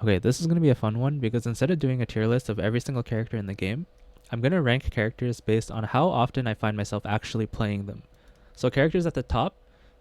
Okay, this is going to be a fun one because instead of doing a tier list of every single character in the game, I'm going to rank characters based on how often I find myself actually playing them. So characters at the top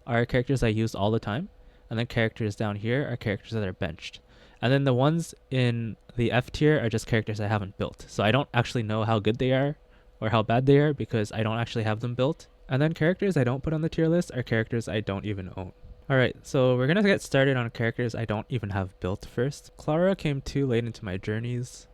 are characters I use all the time, and then characters down here are characters that are benched. And then the ones in the F tier are just characters I haven't built. So I don't actually know how good they are or how bad they are because I don't actually have them built. And then characters I don't put on the tier list are characters I don't even own. Alright, so we're gonna get started on characters I don't even have built first. Clara came too late into my journeys.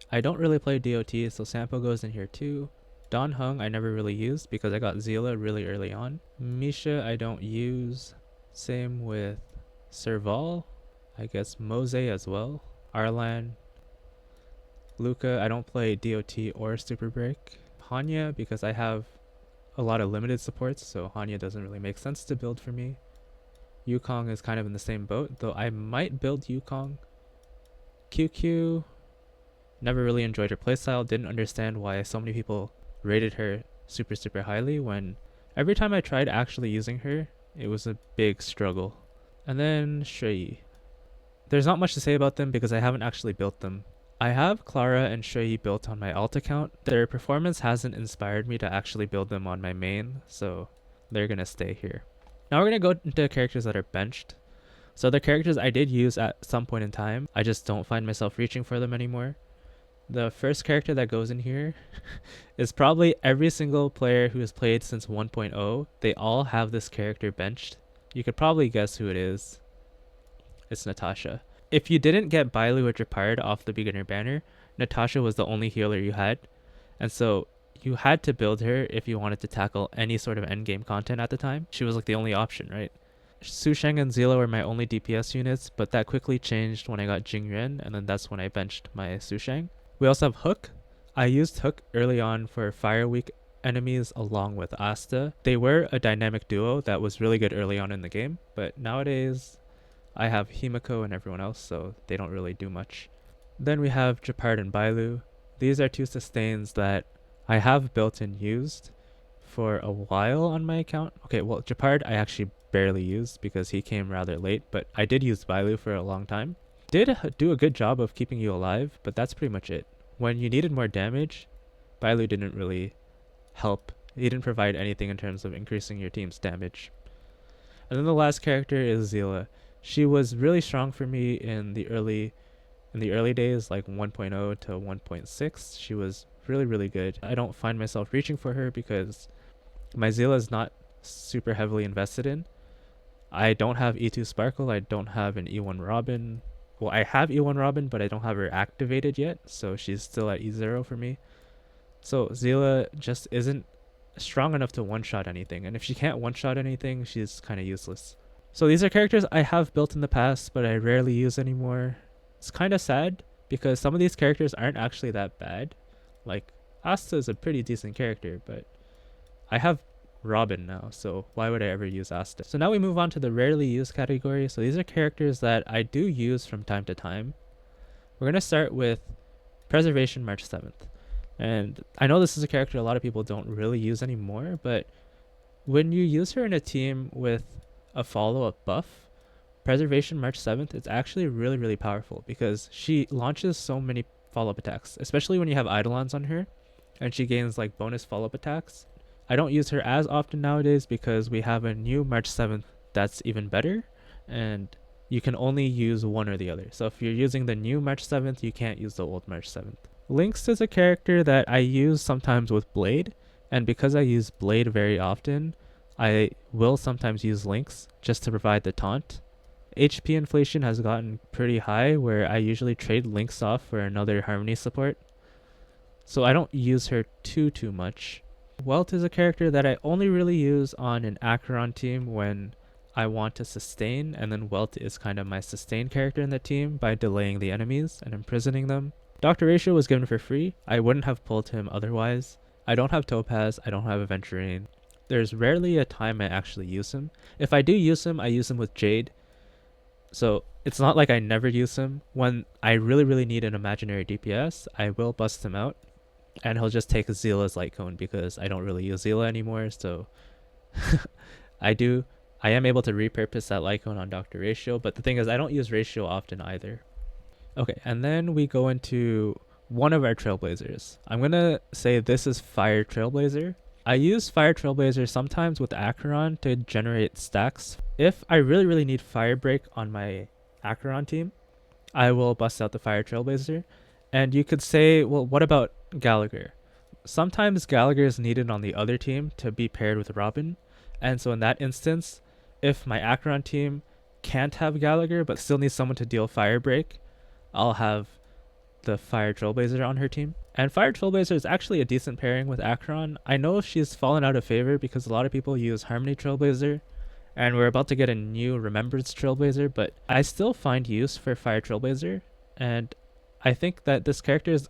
I don't really play DOT, so Sampo goes in here too. Don Hung I never really used because I got Zila really early on. Misha I don't use. Same with Serval. I guess Mose as well. Arlan. Luca I don't play DOT or Super Break. Hanya because I have a lot of limited supports, so Hanya doesn't really make sense to build for me. Yukong is kind of in the same boat, though I might build Yukong. QQ, never really enjoyed her playstyle, didn't understand why so many people rated her super highly when every time I tried actually using her, it was a big struggle. And then Shui. There's not much to say about them because I haven't actually built them. I have Clara and Shui built on my alt account. Their performance hasn't inspired me to actually build them on my main, so they're gonna stay here. Now we're going to go into characters that are benched. So the characters I did use at some point in time, I just don't find myself reaching for them anymore. The first character that goes in here is probably every single player who has played since 1.0. They all have this character benched. You could probably guess who it is. It's Natasha. If you didn't get Bailu or Japard off the beginner banner, Natasha was the only healer you had. And so you had to build her if you wanted to tackle any sort of endgame content at the time. She was like the only option, right? Su Sheng and Zila were my only DPS units, but that quickly changed when I got Jing Yuan, and then that's when I benched my Su Sheng. We also have Hook. I used Hook early on for Fire Week enemies along with Asta. They were a dynamic duo that was really good early on in the game, but nowadays I have Himiko and everyone else, so they don't really do much. Then we have Japard and Bailu. These are two sustains that I have built and used for a while on my account. Okay, well, Japard I actually barely used because he came rather late, but I did use Bailu for a long time. Did do a good job of keeping you alive, but that's pretty much it. When you needed more damage, Bailu didn't really help. He didn't provide anything in terms of increasing your team's damage. And then the last character is Zila. She was really strong for me in the early days, like 1.0 to 1.6. She was really good. I don't find myself reaching for her because my Zila is not super heavily invested in. I don't have E2 Sparkle. I don't have an E1 Robin. Well, I have E1 Robin, but I don't have her activated yet, so she's still at E0 for me. So Zila just isn't strong enough to one-shot anything, and if she can't one-shot anything, she's kind of useless. So these are characters I have built in the past, but I rarely use anymore. It's kind of sad because some of these characters aren't actually that bad. Like, Asta is a pretty decent character, but I have Robin now, so why would I ever use Asta? So now we move on to the rarely used category. So these are characters that I do use from time to time. We're going to start with Preservation March 7th. And I know this is a character a lot of people don't really use anymore, but when you use her in a team with a follow-up buff, Preservation March 7th, it's actually really powerful because she launches so many follow-up attacks, especially when you have Eidolons on her, and she gains like bonus follow-up attacks. I don't use her as often nowadays because we have a new March 7th that's even better, and you can only use one or the other. So if you're using the new March 7th, you can't use the old March 7th. Lynx is a character that I use sometimes with Blade, and because I use Blade very often, I will sometimes use Lynx just to provide the taunt. HP inflation has gotten pretty high where I usually trade Lynx off for another Harmony support, so I don't use her too much. Welt is a character that I only really use on an Acheron team when I want to sustain, and then Welt is kind of my sustain character in the team by delaying the enemies and imprisoning them. Dr. Ratio was given for free. I wouldn't have pulled him otherwise. I don't have Topaz, I don't have Aventurine. There's rarely a time I actually use him. If I do use him, I use him with Jade. So it's not like I never use him. When I really need an imaginary DPS, I will bust him out, and he'll just take Zila's light cone because I don't really use Zila anymore. So I am able to repurpose that light cone on Dr. Ratio, but the thing is I don't use Ratio often either. Okay, and then we go into one of our Trailblazers. I'm gonna say this is Fire Trailblazer. I use Fire Trailblazer sometimes with Acheron to generate stacks. If I really need Fire Break on my Acheron team, I will bust out the Fire Trailblazer. And you could say, well, what about Gallagher? Sometimes Gallagher is needed on the other team to be paired with Robin. And so in that instance, if my Acheron team can't have Gallagher but still needs someone to deal Fire Break, I'll have the Fire Trailblazer on her team. And Fire Trailblazer is actually a decent pairing with Acheron. I know she's fallen out of favor because a lot of people use Harmony Trailblazer, and we're about to get a new Remembrance Trailblazer, but I still find use for Fire Trailblazer, and I think that this character is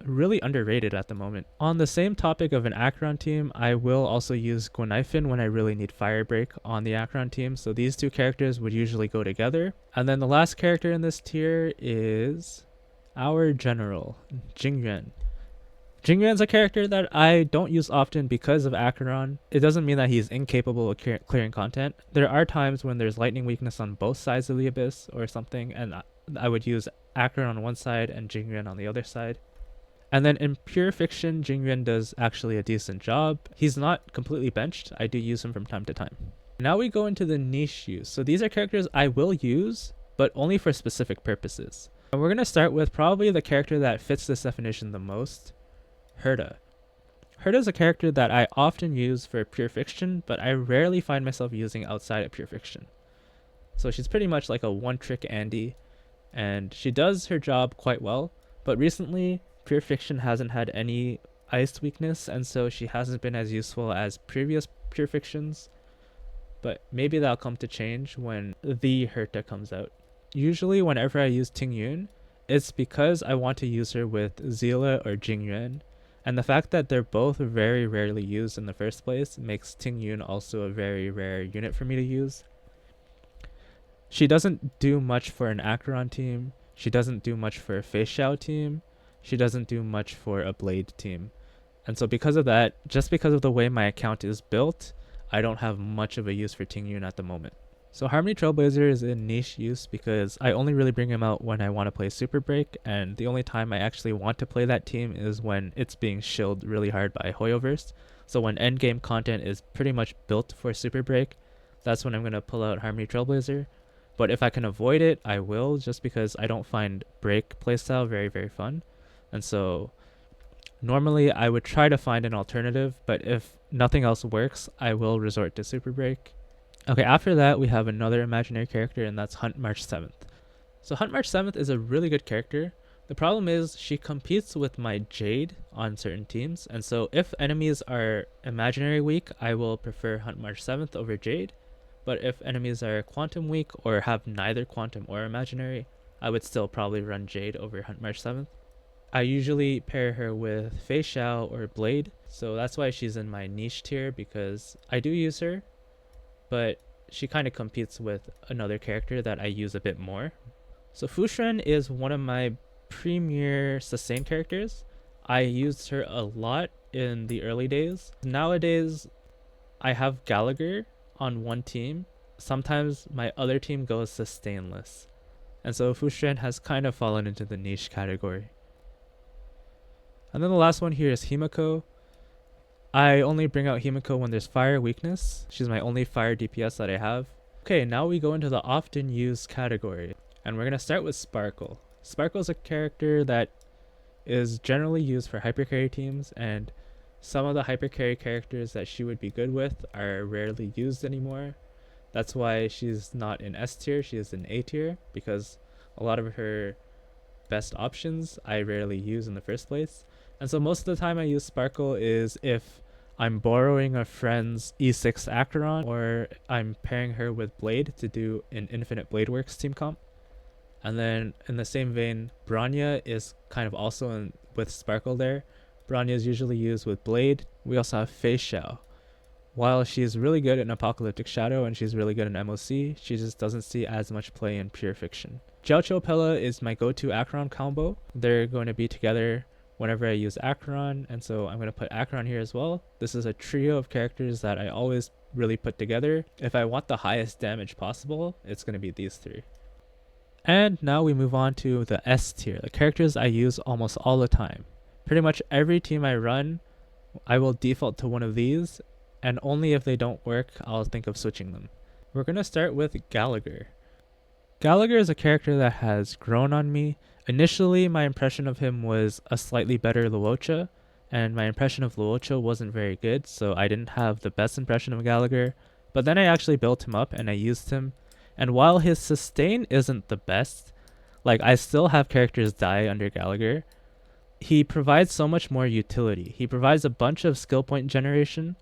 really underrated at the moment. On the same topic of an Acheron team, I will also use Gwenifin when I really need Fire Break on the Acheron team, so these two characters would usually go together. And then the last character in this tier is our General, Jingyuan. Jingyuan's a character that I don't use often because of Acheron. It doesn't mean that he's incapable of clearing content. There are times when there's lightning weakness on both sides of the abyss or something, and I would use Acheron on one side and Jingyuan on the other side. And then in Pure Fiction, Jingyuan does actually a decent job. He's not completely benched. I do use him from time to time. Now we go into the niche use. So these are characters I will use, but only for specific purposes. And we're going to start with probably the character that fits this definition the most, Herta. Herta is a character that I often use for Pure Fiction, but I rarely find myself using outside of Pure Fiction. So she's pretty much like a one-trick Andy, and she does her job quite well, but recently Pure Fiction hasn't had any ice weakness, and so she hasn't been as useful as previous Pure Fictions, but maybe that'll come to change when the Herta comes out. Usually whenever I use Tingyun, it's because I want to use her with Zila or Jingyuan, and the fact that they're both very rarely used in the first place makes Tingyun also a very rare unit for me to use. She doesn't do much for an Acheron team, she doesn't do much for a Fei Xiao team, she doesn't do much for a Blade team. And so because of that, just because of the way my account is built, I don't have much of a use for Tingyun at the moment. So Harmony Trailblazer is in niche use because I only really bring him out when I want to play Super Break, and the only time I actually want to play that team is when it's being shilled really hard by Hoyoverse. So when endgame content is pretty much built for Super Break, that's when I'm going to pull out Harmony Trailblazer. But if I can avoid it, I will, just because I don't find Break playstyle very fun. And so normally I would try to find an alternative, but if nothing else works, I will resort to Super Break. Okay, after that we have another imaginary character, and that's Hunt March 7th. So Hunt March 7th is a really good character. The problem is she competes with my Jade on certain teams, and so if enemies are imaginary weak, I will prefer Hunt March 7th over Jade. But if enemies are quantum weak or have neither quantum or imaginary, I would still probably run Jade over Hunt March 7th. I usually pair her with Fei Xiao or Blade, so that's why she's in my niche tier, because I do use her, but she kind of competes with another character that I use a bit more. So Fushren is one of my premier sustain characters. I used her a lot in the early days. Nowadays, I have Gallagher on one team. Sometimes my other team goes sustainless. And so Fushren has kind of fallen into the niche category. And then the last one here is Himiko. I only bring out Himiko when there's fire weakness. She's my only fire DPS that I have. Okay, now we go into the often used category. And we're going to start with Sparkle. Sparkle is a character that is generally used for hypercarry teams, and some of the hypercarry characters that she would be good with are rarely used anymore. That's why she's not in S tier, she is in A tier, because a lot of her best options I rarely use in the first place. And so most of the time I use Sparkle is if I'm borrowing a friend's E6 Acheron, or I'm pairing her with Blade to do an Infinite Blade Works team comp. And then in the same vein, Bronya is kind of also with Sparkle there. Bronya is usually used with Blade. We also have Fei Xiao. While she's really good in Apocalyptic Shadow and she's really good in MOC, she just doesn't see as much play in Pure Fiction. Jiaoqiu Pella is my go-to Acheron combo. They're going to be together whenever I use Acheron, and so I'm going to put Acheron here as well. This is a trio of characters that I always really put together. If I want the highest damage possible, it's going to be these three. And now we move on to the S tier, the characters I use almost all the time. Pretty much every team I run, I will default to one of these, and only if they don't work, I'll think of switching them. We're going to start with Gallagher. Gallagher is a character that has grown on me. Initially, my impression of him was a slightly better Luocha, and my impression of Luocha wasn't very good, so I didn't have the best impression of Gallagher. But then I actually built him up and I used him, and while his sustain isn't the best, like I still have characters die under Gallagher, he provides so much more utility. He provides a bunch of skill point generation.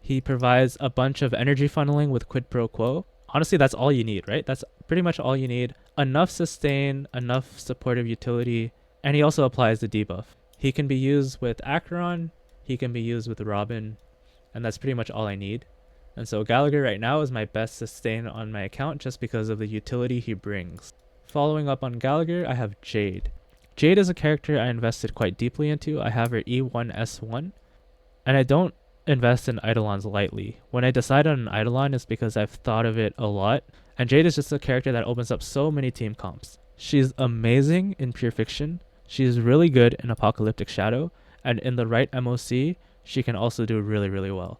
He provides a bunch of energy funneling with quid pro quo. Honestly, that's all you need, right? That's pretty much all you need. Enough sustain, enough supportive utility, and he also applies the debuff. He can be used with Acheron, he can be used with Robin, and that's pretty much all I need. And so Gallagher right now is my best sustain on my account just because of the utility he brings. Following up on Gallagher, I have Jade. Jade is a character I invested quite deeply into. I have her E1S1, and I don't invest in Eidolons lightly. When I decide on an Eidolon, it's because I've thought of it a lot, and Jade is just a character that opens up so many team comps. She's amazing in Pure Fiction, she's really good in Apocalyptic Shadow, and in the right MOC, she can also do really, really well.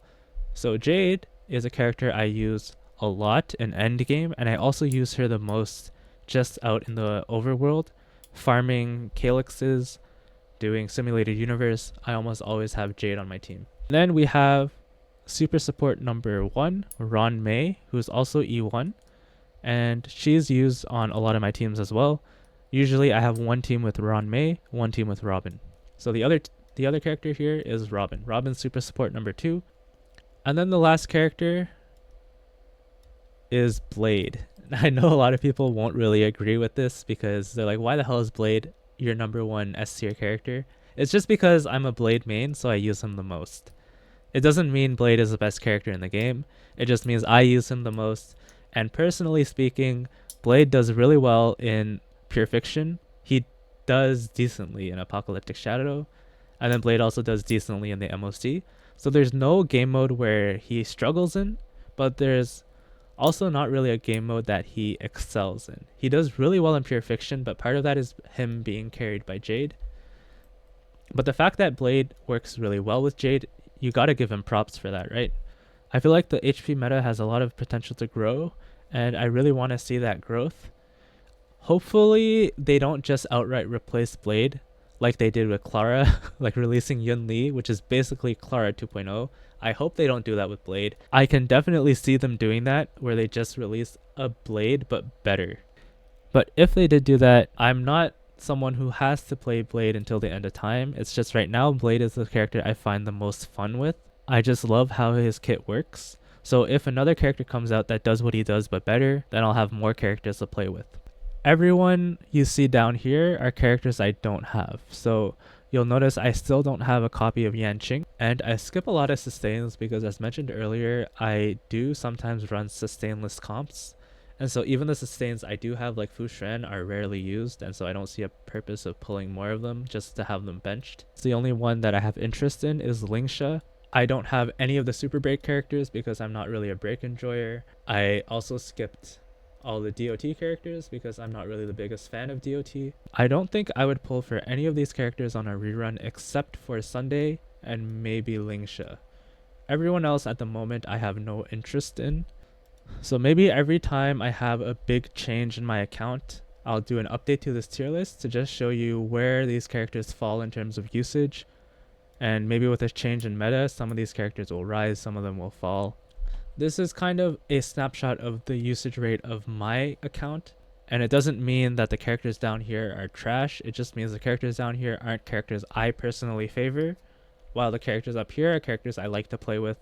So Jade is a character I use a lot in endgame, and I also use her the most just out in the overworld, farming calyxes, doing simulated universe. I almost always have Jade on my team. Then we have super support number 1, Ron May, who's also E1, and she's used on a lot of my teams as well. Usually I have one team with Ron May, one team with Robin. So the other character here is Robin. Robin's super support number 2. And then the last character is Blade. I know a lot of people won't really agree with this because they're like, why the hell is Blade your number 1 S tier character? It's just because I'm a Blade main, so I use him the most. It doesn't mean Blade is the best character in the game. It just means I use him the most. And personally speaking, Blade does really well in Pure Fiction. He does decently in Apocalyptic Shadow. And then Blade also does decently in the MOC. So there's no game mode where he struggles in, but there's also not really a game mode that he excels in. He does really well in Pure Fiction, but part of that is him being carried by Jade. But the fact that Blade works really well with Jade, you gotta give him props for that, right? I feel like the HP meta has a lot of potential to grow, and I really want to see that growth. Hopefully, they don't just outright replace Blade like they did with Clara, like releasing Yun Li, which is basically Clara 2.0. I hope they don't do that with Blade. I can definitely see them doing that, where they just release a Blade, but better. But if they did do that, I'm not someone who has to play Blade until the end of time. It's just right now, Blade is the character I find the most fun with. I just love how his kit works. So if another character comes out that does what he does but better, then I'll have more characters to play with. Everyone you see down here are characters I don't have. So you'll notice I still don't have a copy of Yanqing, and I skip a lot of sustains because, as mentioned earlier, I do sometimes run sustainless comps. And so even the sustains I do have, like Fu Shren, are rarely used, and so I don't see a purpose of pulling more of them just to have them benched. So the only one that I have interest in is Lingsha. I don't have any of the super break characters because I'm not really a break enjoyer. I also skipped all the DOT characters because I'm not really the biggest fan of DOT. I don't think I would pull for any of these characters on a rerun except for Sunday and maybe Lingsha. Everyone else at the moment I have no interest in. So maybe every time I have a big change in my account, I'll do an update to this tier list to just show you where these characters fall in terms of usage. And maybe with a change in meta, some of these characters will rise, some of them will fall. This is kind of a snapshot of the usage rate of my account, and it doesn't mean that the characters down here are trash. It just means the characters down here aren't characters I personally favor, while the characters up here are characters I like to play with.